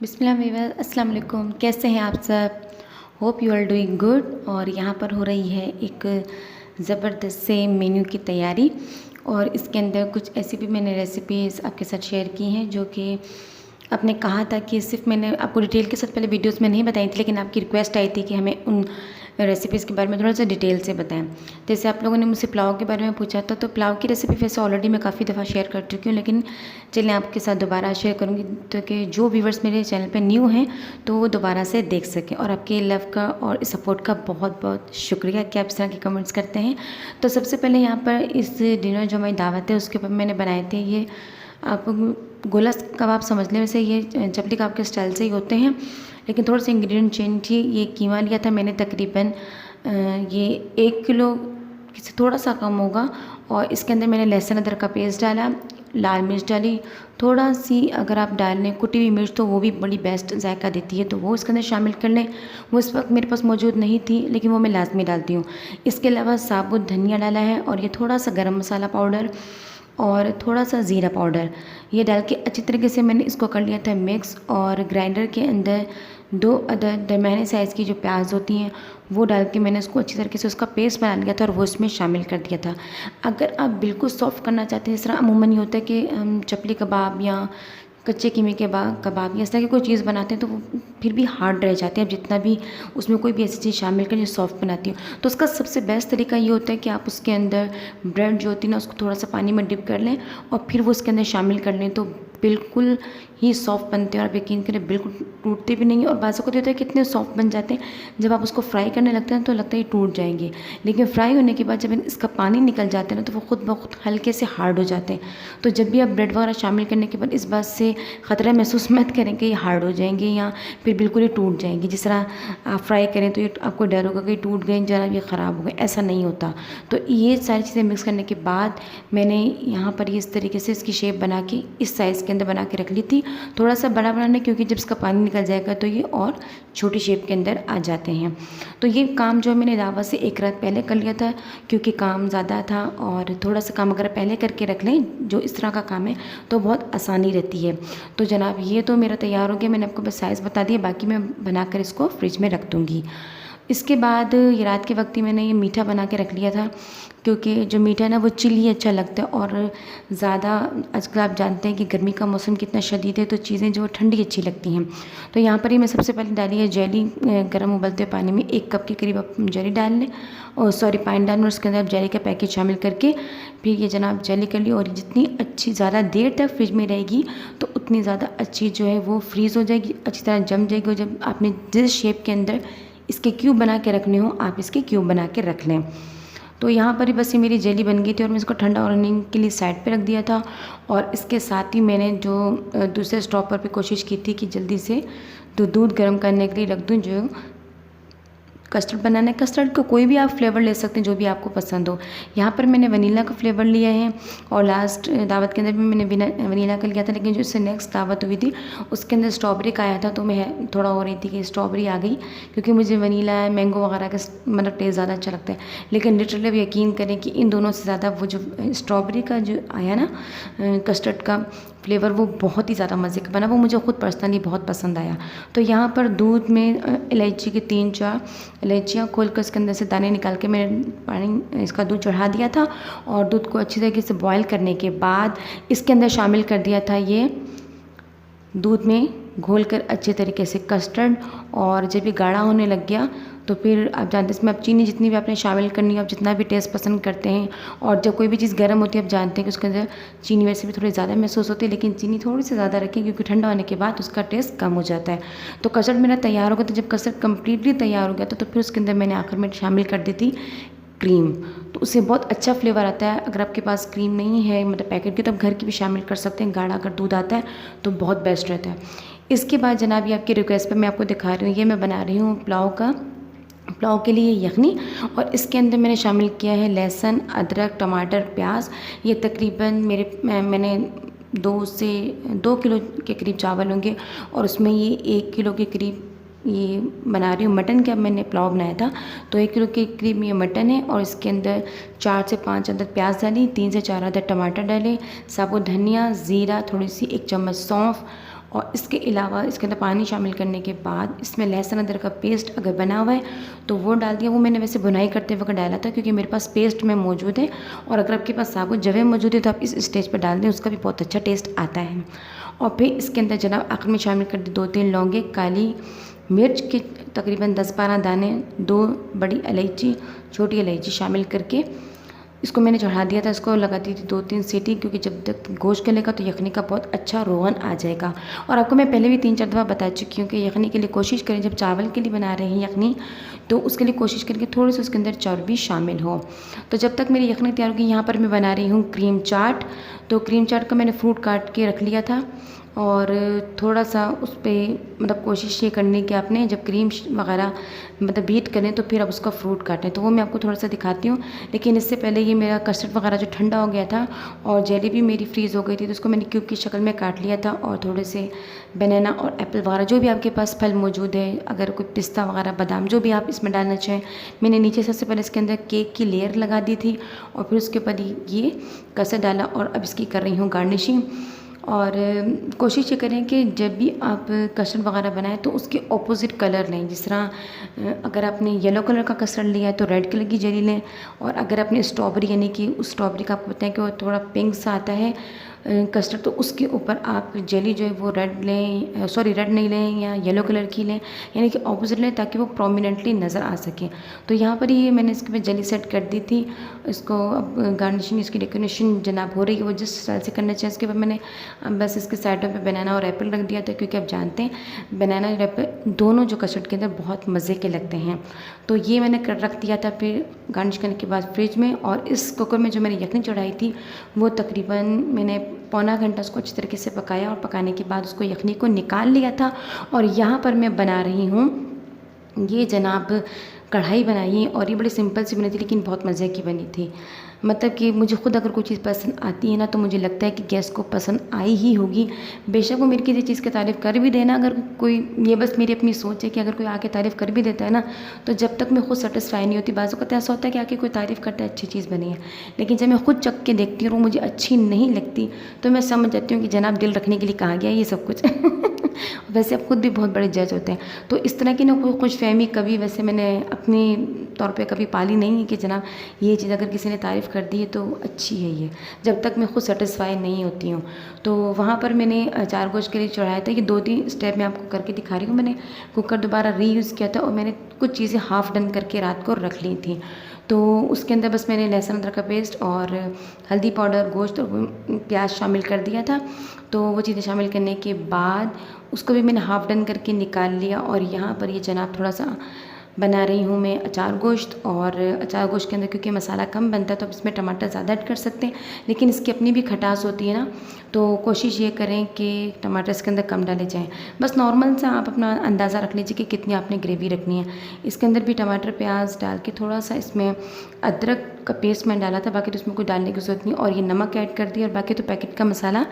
बिस्मिल्लाह Weaver अस्सलाम वालेकुम। कैसे हैं आप सब? Hope you are doing good. और यहाँ पर हो रही है एक ज़बरदस्त से मेन्यू की तैयारी, और इसके अंदर कुछ ऐसी भी मैंने रेसिपीज़ आपके साथ शेयर की हैं जो कि आपने कहा था कि सिर्फ मैंने आपको डिटेल के साथ पहले वीडियोस में नहीं बताई थी, लेकिन आपकी रिक्वेस्ट आई थी कि हमें उन रेसिपीज़ के बारे में थोड़ा सा डिटेल से बताएं। जैसे आप लोगों ने मुझसे पुलाव के बारे में पूछा था, तो पुलाव की रेसिपी वैसे ऑलरेडी मैं काफ़ी दफ़ा शेयर कर चुकी हूँ, लेकिन चलिए आपके साथ दोबारा शेयर करूँगी तो कि जो व्यूवर्स मेरे चैनल पे न्यू हैं तो वो दोबारा से देख सकें। और आपके लव का और सपोर्ट का बहुत बहुत शुक्रिया कि आप इस तरह के कमेंट्स करते हैं। तो सबसे पहले यहाँ पर इस डिनर जो हमारी दावत है उसके ऊपर मैंने बनाए थे ये, आप गोला कबाब समझ लें, वैसे ये चपली कबाब के स्टाइल से ही होते हैं, लेकिन थोड़ा सा इंग्रेडिएंट चेंज थी। ये कीमा लिया था मैंने तकरीबन ये 1 किलो से थोड़ा सा कम होगा, और इसके अंदर मैंने लहसुन अदरक का पेस्ट डाला, लाल मिर्च डाली, थोड़ा सी अगर आप डाल लें कुटी हुई मिर्च तो वो भी बड़ी बेस्ट जायका देती है, तो वो इसके अंदर शामिल कर लें। वो इस वक्त मेरे पास मौजूद नहीं थी, लेकिन वो मैं लाजमी डालती हूँ। इसके अलावा साबुत धनिया डाला है, और ये थोड़ा सा गरम मसाला पाउडर और थोड़ा सा ज़ीरा पाउडर, ये डाल के अच्छी तरीके से मैंने इसको कर लिया था मिक्स। और ग्राइंडर के अंदर 2 अदद दरमियाने साइज़ की जो प्याज होती हैं वो डाल के मैंने इसको अच्छी तरीके से उसका पेस्ट बना लिया था और वो इसमें शामिल कर दिया था। अगर आप बिल्कुल सॉफ्ट करना चाहते हैं, इस तरह अमूमन ये होता है कि हम चपली कबाब या कच्चे कीमे के कबाब या इस तरह की कोई चीज़ बनाते हैं तो वो फिर भी हार्ड रह जाते हैं, अब जितना भी उसमें कोई भी ऐसी चीज़ शामिल करें जो सॉफ्ट बनाती हो। तो उसका सबसे बेस्ट तरीका ये होता है कि आप उसके अंदर ब्रेड जो होती है ना उसको थोड़ा सा पानी में डिप कर लें और फिर वो उसके अंदर शामिल कर लें, तो बिल्कुल ही सॉफ्ट बनते हैं। और आप यकीन करें बिल्कुल टूटते भी नहीं हैं। और बाज़ वक़्त होता है कितने सॉफ्ट बन जाते हैं, जब आप उसको फ्राई करने लगते हैं तो लगता है ये टूट जाएंगे, लेकिन फ्राई होने के बाद जब इसका पानी निकल जाता है ना तो वो खुद ब खुद हल्के से हार्ड हो जाते हैं। तो जब भी आप ब्रेड वगैरह शामिल करने के बाद इस बात से ख़तरा महसूस मत करें कि ये हार्ड हो जाएंगे या फिर बिल्कुल ही टूट जाएंगे। जिस तरह आप फ्राई करें तो ये आपको डर होगा कि टूट गए, जरा ये ख़राब हो गए, ऐसा नहीं होता। तो ये सारी चीज़ें मिक्स करने के बाद मैंने यहाँ पर ये इस तरीके से इसकी शेप बना के इस साइज़ के अंदर बना के रख ली थी। थोड़ा सा बड़ा बनाना, क्योंकि जब इसका पानी निकल जाएगा तो ये और छोटी शेप के अंदर आ जाते हैं। तो ये काम जो मैंने दावत से एक रात पहले कर लिया था, क्योंकि काम ज़्यादा था, और थोड़ा सा काम अगर पहले करके रख लें जो इस तरह का काम है तो बहुत आसानी रहती है। तो जनाब ये तो मेरा तैयार हो गया, मैंने आपको बस साइज़ बता दिया, बाकी मैं बनाकर इसको फ्रिज में रख दूँगी। इसके बाद ये रात के वक्त ही मैंने ये मीठा बना के रख लिया था, क्योंकि जो मीठा है ना वो चिली अच्छा लगता है, और ज़्यादा आजकल आप जानते हैं कि गर्मी का मौसम कितना शदीद है, तो चीज़ें जो ठंडी अच्छी लगती हैं। तो यहाँ पर ही मैं सबसे पहले डाली है जेली, गर्म उबलते पानी में 1 कप के करीब आप जेली डाल लें, और सॉरी पानी डालना, और उसके अंदर आप जेली का पैकेट शामिल करके फिर ये जनाब जेली कर ली। और जितनी अच्छी ज़्यादा देर तक फ्रिज में रहेगी तो उतनी ज़्यादा अच्छी जो है वो फ्रीज़ हो जाएगी, अच्छी तरह जम जाएगी। और जब आपने जिस शेप के अंदर इसके क्यूब बना के रखने हो आप इसके क्यूब बना के रख लें। तो यहाँ पर ही बस ये मेरी जेली बन गई थी, और मैं इसको ठंडा होने के लिए साइड पे रख दिया था। और इसके साथ ही मैंने जो दूसरे स्टॉपर पे कोशिश की थी कि जल्दी से तो दूध गर्म करने के लिए रख दूँ, जो कस्टर्ड बनाना है। कस्टर्ड का कोई भी आप फ्लेवर ले सकते हैं जो भी आपको पसंद हो। यहाँ पर मैंने वनीला का फ्लेवर लिया है, और लास्ट दावत के अंदर भी मैंने वनीला का लिया था, लेकिन जो इससे नेक्स्ट दावत हुई थी उसके अंदर स्ट्रॉबेरी का आया था, तो मैं थोड़ा हो रही थी कि स्ट्रॉबेरी आ गई, क्योंकि मुझे वनीला मैंगो वगैरह का मतलब टेस्ट ज़्यादा अच्छा लगता है। लेकिन लिटरली अब यकीन करें कि इन दोनों से ज़्यादा वो जो स्ट्रॉबेरी का जो आया ना कस्टर्ड का फ्लेवर, वो बहुत ही ज़्यादा मज़े का बना, वो मुझे खुद पर्सनली बहुत पसंद आया। तो यहाँ पर दूध में इलायची की 3-4 इलायचियाँ खोल कर इसके अंदर से दाने निकाल के मैंने पानी इसका दूध चढ़ा दिया था, और दूध को अच्छी तरीके से बॉयल करने के बाद इसके अंदर शामिल कर दिया था ये दूध में घोलकर अच्छे तरीके से कस्टर्ड। और जब ये गाढ़ा होने लग गया तो फिर आप जानते हैं इसमें अब चीनी जितनी भी आपने शामिल करनी है, आप जितना भी टेस्ट पसंद करते हैं। और जब कोई भी चीज़ गर्म होती है आप जानते हैं कि उसके अंदर चीनी वैसे भी थोड़ी ज़्यादा महसूस होती है, लेकिन चीनी थोड़ी सी ज़्यादा रखें, क्योंकि ठंडा होने के बाद उसका टेस्ट कम हो जाता है। तो कस्टर्ड मेरा तैयार हो गया। तो जब कस्टर्ड कम्प्लीटली तैयार हो गया था तो फिर उसके अंदर मैंने आखिर में शामिल कर दी थी क्रीम, तो उससे बहुत अच्छा फ्लेवर आता है। अगर आपके पास क्रीम नहीं है मतलब पैकेट की, तो आप घर की भी शामिल कर सकते हैं। गाढ़ा अगर दूध आता है तो बहुत बेस्ट रहता है। इसके बाद जनाब ये आपकी रिक्वेस्ट पे मैं आपको दिखा रही हूँ, ये मैं बना रही हूँ पुलाव के लिए यखनी। और इसके अंदर मैंने शामिल किया है लहसुन, अदरक, टमाटर, प्याज। ये तकरीबन मैंने 2 किलो के करीब चावल होंगे, और उसमें ये 1 किलो के करीब ये बना रही हूँ मटन का। मैंने पुलाव बनाया था तो 1 किलो के करीब ये मटन है, और इसके अंदर 4 से 5 अदद प्याज डाली, 3 से 4 अदद टमाटर डाले, साबुत धनिया, ज़ीरा, थोड़ी सी 1 चम्मच सौंफ, और इसके अलावा इसके अंदर पानी शामिल करने के बाद इसमें लहसुन अदरक का पेस्ट अगर बना हुआ है तो वो डाल दिया। वो मैंने वैसे बुनाई करते वक्त डाला था क्योंकि मेरे पास पेस्ट में मौजूद है, और अगर आपके पास साबुत जवे मौजूद है तो आप इस स्टेज पर डाल दें, उसका भी बहुत अच्छा टेस्ट आता है। और फिर इसके अंदर जनाब आखिर में शामिल कर दी 2-3 लौंगे, काली मिर्च के तकरीबन 10-12 दाने, 2 बड़ी इलायची, छोटी इलायची शामिल करके इसको मैंने चढ़ा दिया था। इसको लगा दी थी 2-3 सीटी, क्योंकि जब तक गोश्त गलेगा तो यखनी का बहुत अच्छा रोगन आ जाएगा। और आपको मैं पहले भी 3-4 दफ़ा बता चुकी हूँ कि यखनी के लिए कोशिश करें, जब चावल के लिए बना रहे हैं यखनी तो उसके लिए कोशिश करें कि थोड़ी सी उसके अंदर चर्बी शामिल हो। तो जब तक मेरी यखनी तैयार होगी, यहाँ पर मैं बना रही हूँ क्रीम चाट। तो क्रीम चाट का मैंने फ्रूट काट के रख लिया था, और थोड़ा सा उस पर मतलब कोशिश ये करने की आपने जब क्रीम वगैरह मतलब बीट करें तो फिर अब उसका फ्रूट काटें, तो वो मैं आपको थोड़ा सा दिखाती हूँ। लेकिन इससे पहले ये मेरा कस्टर्ड वगैरह जो ठंडा हो गया था और जेली भी मेरी फ्रीज़ हो गई थी, तो उसको मैंने क्यूब की शक्ल में काट लिया था। और थोड़े से बनाना और एप्पल वगैरह जो भी आपके पास फल मौजूद है, अगर कोई पिस्ता वगैरह बादाम जो भी आप इसमें डालना चाहें, मैंने नीचे सबसे पहले इसके अंदर केक की लेयर लगा दी थी और फिर उसके बाद ये कस्टर्ड डाला और अब इसकी कर रही हूँ गार्निशिंग। और कोशिश ये करें कि जब भी आप कस्टर्ड वगैरह बनाएं तो उसके ऑपोजिट कलर लें। जिस तरह अगर आपने येलो कलर का कस्टर्ड लिया है तो रेड कलर की जेली लें, और अगर आपने स्ट्रॉबेरी यानी कि उस स्ट्रॉबेरी का आपको पता है कि वो थोड़ा पिंक सा आता है कस्टर्ड, तो उसके ऊपर आप जेली जो है वो रेड लें, सॉरी रेड नहीं लें या येलो कलर की लें, यानी कि ऑपोजिट लें ताकि वो प्रोमिनेंटली नज़र आ सके। तो यहाँ पर ये मैंने इसके पे जेली सेट कर दी थी। इसको अब गार्निशिंग इसकी डेकोरेशन जनाब हो रही है, वो जिस स्टाइल से करना चाहिए। इसके बाद मैंने बस इसके साइडों पे बनाना और एप्पल रख दिया था, क्योंकि आप जानते हैं बनाना और एप्पल दोनों जो कस्टर्ड के अंदर बहुत मज़े के लगते हैं। तो ये मैंने कर रख दिया था फिर गार्निश करने के बाद फ्रिज में। और इस कुकर में जो मैंने यखनी चढ़ाई थी वो तकरीबन मैंने पौना घंटा उसको अच्छी तरीके से पकाया, और पकाने के बाद उसको यखनी को निकाल लिया था। और यहाँ पर मैं बना रही हूँ ये जनाब कढ़ाई बनाई, और ये बड़ी सिंपल सी बनी थी लेकिन बहुत मज़े की बनी थी। मतलब कि मुझे खुद अगर कोई चीज़ पसंद आती है ना तो मुझे लगता है कि गेस्ट को पसंद आई ही होगी, बेशक वो मेरी किसी चीज़ की तारीफ़ कर भी देना। अगर कोई, ये बस मेरी अपनी सोच है कि अगर कोई आके तारीफ़ कर भी देता है ना तो जब तक मैं खुद सेटिस्फाई नहीं होती, बाज़ वक़्त ऐसा होता है कि आके कोई तारीफ़ करता है अच्छी चीज़ बनी है, लेकिन जब मैं खुद चख के देखती हूँ और मुझे अच्छी नहीं लगती तो मैं समझ जाती हूँ कि जनाब दिल रखने के लिए कहा गया ये सब कुछ। वैसे आप खुद भी बहुत बड़े जज होते हैं, तो इस तरह की ना कोई खुशफहमी कभी वैसे मैंने अपनी तौर पे कभी पाली नहीं है कि जनाब ये चीज़ अगर किसी ने तारीफ़ कर दी है तो अच्छी है ये, जब तक मैं खुद सेटिस्फाई नहीं होती हूँ। तो वहाँ पर मैंने अचार गोश्त के लिए चढ़ाया था। ये 2-3 स्टेप मैं आपको करके दिखा रही हूँ। मैंने कुकर दोबारा रीयूज़ किया था और मैंने कुछ चीज़ें हाफ़ डन करके रात को रख ली थी। तो उसके अंदर बस मैंने लहसुन अदरक का पेस्ट और हल्दी पाउडर, गोश्त और प्याज शामिल कर दिया था। तो वो चीज़ें शामिल करने के बाद उसको भी मैंने हाफ़ डन करके निकाल लिया। और यहाँ पर ये जनाब थोड़ा सा बना रही हूँ मैं अचार गोश्त, और अचार गोश्त के अंदर क्योंकि मसाला कम बनता है तो आप इसमें टमाटर ज़्यादा ऐड कर सकते हैं, लेकिन इसकी अपनी भी खटास होती है ना, तो कोशिश ये करें कि टमाटर इसके अंदर कम डाले जाएँ। बस नॉर्मल सा आप अपना अंदाज़ा रख लीजिए कि कितनी आपने ग्रेवी रखनी है। इसके अंदर भी टमाटर प्याज डाल के थोड़ा सा इसमें अदरक का पेस्ट मैंने डाला था, बाकी तो उसमें कोई डालने की ज़रूरत नहीं। और ये नमक ऐड कर दिया, और बाकी तो पैकेट का मसाला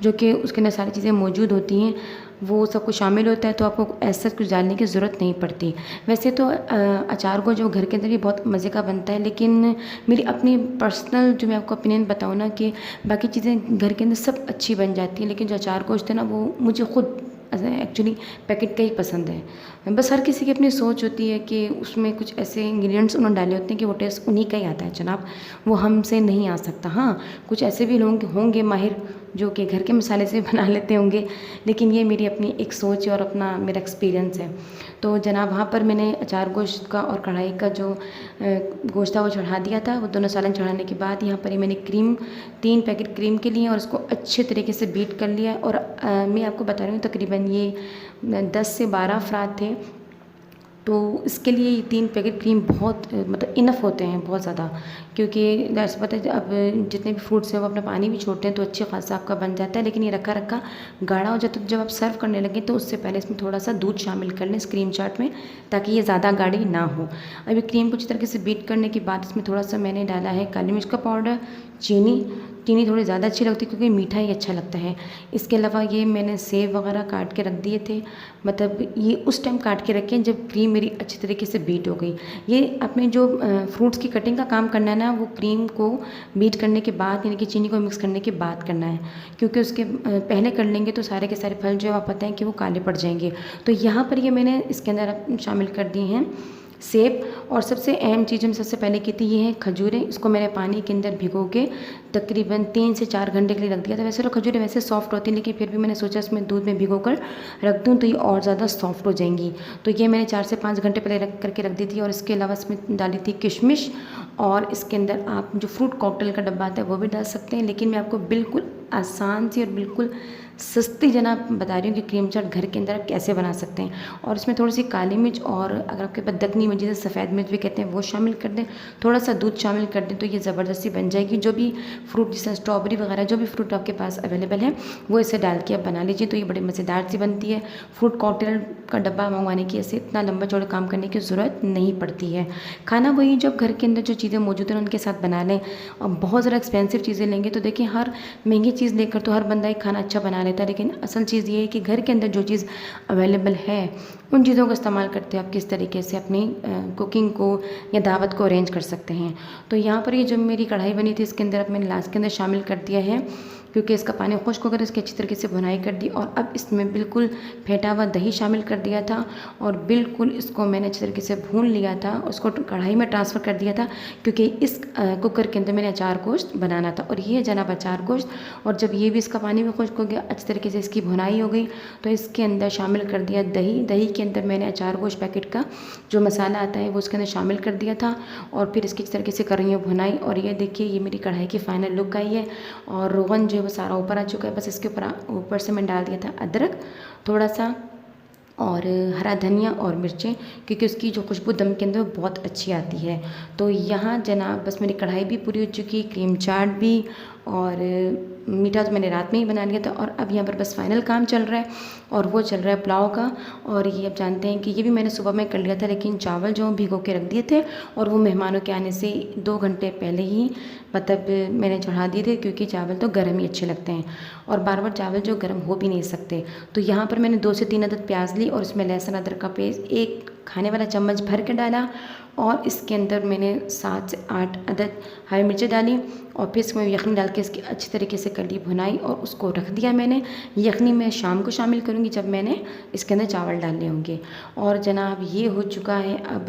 जो कि उसके अंदर सारी चीज़ें मौजूद होती हैं वो सब कुछ शामिल होता है, तो आपको ऐसा कुछ डालने की ज़रूरत नहीं पड़ती। वैसे तो अचार को जो घर के अंदर भी बहुत मज़े का बनता है, लेकिन मेरी अपनी पर्सनल जो मैं आपको ओपिनियन बताऊँ ना कि बाकी चीज़ें घर के अंदर सब अच्छी बन जाती हैं, लेकिन जो अचार गोश्त है ना वो मुझे खुद एक्चुअली पैकेट का ही पसंद है। बस हर किसी की अपनी सोच होती है कि उसमें कुछ ऐसे इंग्रेडिएंट्स उन्होंने डाले होते हैं कि वो टेस्ट उन्हीं का ही आता है जनाब, वो हमसे नहीं आ सकता। हाँ, कुछ ऐसे भी लोग होंगे माहिर जो कि घर के मसाले से बना लेते होंगे, लेकिन ये मेरी अपनी एक सोच और अपना मेरा एक्सपीरियंस है। तो जनाब वहाँ पर मैंने अचार गोश्त का और कढ़ाई का जो गोश्त था वो चढ़ा दिया था। वो दोनों सालन चढ़ाने के बाद यहाँ पर ही मैंने क्रीम 3 पैकेट क्रीम के लिए और उसको अच्छे तरीके से बीट कर लिया। और मैं आपको बता रही हूँ तकरीबन ये 10 से 12 अफराद थे, तो इसके लिए ये 3 पैकेट क्रीम बहुत मतलब इनफ होते हैं बहुत ज़्यादा, क्योंकि जैसे पता है अब जितने भी फ्रूट्स हैं वो अपना पानी भी छोड़ते हैं तो अच्छे खासा आपका बन जाता है, लेकिन ये रखा रखा गाढ़ा हो जाता है। तो जब आप सर्व करने लगे तो उससे पहले इसमें थोड़ा सा दूध शामिल कर लें इस क्रीम चाट में, ताकि ये ज़्यादा गाढ़ी ना हो। अभी क्रीम को अच्छी तरीके से बीट करने के बाद इसमें थोड़ा सा मैंने डाला है काली मिर्च का पाउडर, चीनी, चीनी थोड़ी ज़्यादा अच्छी लगती है क्योंकि मीठा ही अच्छा लगता है। इसके अलावा ये मैंने सेब वगैरह काट के रख दिए थे, मतलब ये उस टाइम काट के रखे जब क्रीम मेरी अच्छी तरीके से बीट हो गई। ये अपने जो फ्रूट्स की कटिंग का काम करना है ना, वो क्रीम को बीट करने के बाद यानी कि चीनी को मिक्स करने के बाद करना है, क्योंकि उसके पहले कर लेंगे तो सारे के सारे फल जो है आप पता है कि वो काले पड़ जाएंगे। तो यहाँ पर ये मैंने इसके अंदर शामिल कर दिए हैं सेब, और सबसे अहम चीज़ में सबसे पहले की थी ये है खजूरें। इसको मैंने पानी के अंदर भिगो के तकरीबन 3 से 4 घंटे के लिए रख दिया था। वैसे तो खजूरें वैसे सॉफ्ट होती हैं, लेकिन फिर भी मैंने सोचा इसमें दूध में भिगो कर रख दूँ तो ये और ज़्यादा सॉफ्ट हो जाएंगी। तो ये मैंने 4 से 5 घंटे पहले रख करके रख दी थी। और इसके अलावा इसमें डाली थी किशमिश, और इसके अंदर आप जो फ्रूट कॉकटेल का डब्बा आता है वो भी डाल सकते हैं, लेकिन मैं आपको बिल्कुल आसान सी और बिल्कुल सस्ती जनाब बता रही हूँ कि क्रीम चाट घर के अंदर आप कैसे बना सकते हैं। और इसमें थोड़ी सी काली मिर्च, और अगर आपके पास दक्कनी मिर्च जिसे सफ़ेद मिर्च भी कहते हैं वो शामिल कर दें, थोड़ा सा दूध शामिल कर दें, तो ये ज़बरदस्ती बन जाएगी। जो भी फ्रूट जैसे स्ट्रॉबेरी वगैरह जो भी फ्रूट आपके पास अवेलेबल है वो इसे डाल के आप बना लीजिए, तो ये बड़ी मज़ेदार सी बनती है। फ्रूट कॉकटेल का डब्बा मंगवाने की ऐसे इतना लंबा चौड़ा काम करने की ज़रूरत नहीं पड़ती है। खाना वही जो घर के अंदर जो चीज़ें मौजूद हैं उनके साथ बना लें। और बहुत ज़्यादा एक्सपेंसिव चीज़ें लेंगे तो देखिए हर महंगी चीज़ लेकर तो हर बंदा एक खाना अच्छा बना लेता है, लेकिन असल चीज़ ये है कि घर के अंदर जो चीज़ अवेलेबल है उन चीज़ों का इस्तेमाल करते हैं आप किस तरीके से अपनी कुकिंग को या दावत को अरेंज कर सकते हैं। तो यहाँ पर ये जो मेरी कढ़ाई बनी थी इसके अंदर अब मैंने लास्ट के अंदर शामिल कर दिया है, क्योंकि इसका पानी खुश्क होकर इसकी अच्छी तरीके से भुनाई कर दी। और अब इसमें बिल्कुल फेंटा हुआ दही शामिल कर दिया था, और बिल्कुल इसको मैंने अच्छी तरीके से भून लिया था, उसको कढ़ाई में ट्रांसफ़र कर दिया था, क्योंकि इस कुकर के अंदर मैंने अचार गोश्त बनाना था। और ये है जनाब अचार गोश्त। और जब ये भी इसका पानी भी खुश्क हो गया, अच्छी तरीके से इसकी भुनाई हो गई, तो इसके अंदर शामिल कर दिया दही। दही के अंदर मैंने अचार गोश्त पैकेट का जो मसाला आता है वो उसके अंदर शामिल कर दिया था, और फिर इसकी इस तरीके से कर रही हूँ भुनाई। और ये देखिए ये मेरी कढ़ाई की फाइनल लुक आई है, और रोगन जो है वो सारा ऊपर आ चुका है। बस इसके ऊपर से मैंने डाल दिया था अदरक थोड़ा सा, और हरा धनिया और मिर्चें, क्योंकि उसकी जो खुशबू दम के अंदर बहुत अच्छी आती है। तो यहाँ जनाब बस मेरी कढ़ाई भी पूरी हो चुकी, क्रीम चाट भी, और मीठा तो मैंने रात में ही बना लिया था। और अब यहाँ पर बस फाइनल काम चल रहा है, और वो चल रहा है पुलाव का। और ये अब जानते हैं कि ये भी मैंने सुबह में कर लिया था, लेकिन चावल जो भिगो के रख दिए थे, और वो मेहमानों के आने से 2 घंटे पहले ही मतलब मैंने चढ़ा दिए थे, क्योंकि चावल तो गर्म ही अच्छे लगते हैं, और बार बार चावल जो गर्म हो भी नहीं सकते। तो यहाँ पर मैंने 2 से 3 अदद प्याज ली, और इसमें लहसुन अदरक का पेस्ट 1 खाने वाला चम्मच भर के डाला, और इसके अंदर मैंने 7 से 8 अदद हरी मिर्चें डाली, और फिर इसमें यखनी डाल के इसकी अच्छी तरीके से कर ली भुनाई, और उसको रख दिया मैंने। यखनी मैं शाम को शामिल करूँगी जब मैंने इसके अंदर चावल डालने होंगे। और जनाब ये हो चुका है अब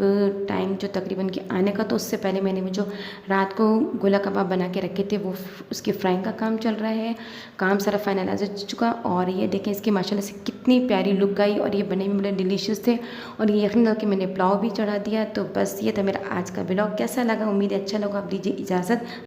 टाइम जो तकरीबन के आने का, तो उससे पहले मैंने वो जो रात को गोला कबाब बना के रखे थे वो उसकी फ्राइंग का काम चल रहा है। काम सारा फाइनलाइज हो चुका, और ये देखें इसकी माशाल्लाह से कितनी प्यारी लुक आई, और ये बने भी बड़े डिलीशियस थे। और ये यखनी डाल के मैंने पुलाव भी चढ़ा दिया। तो बस ये था मेरा आज का ब्लॉग। कैसा लगा, उम्मीद है अच्छा लगा। आप दीजिए इजाज़त।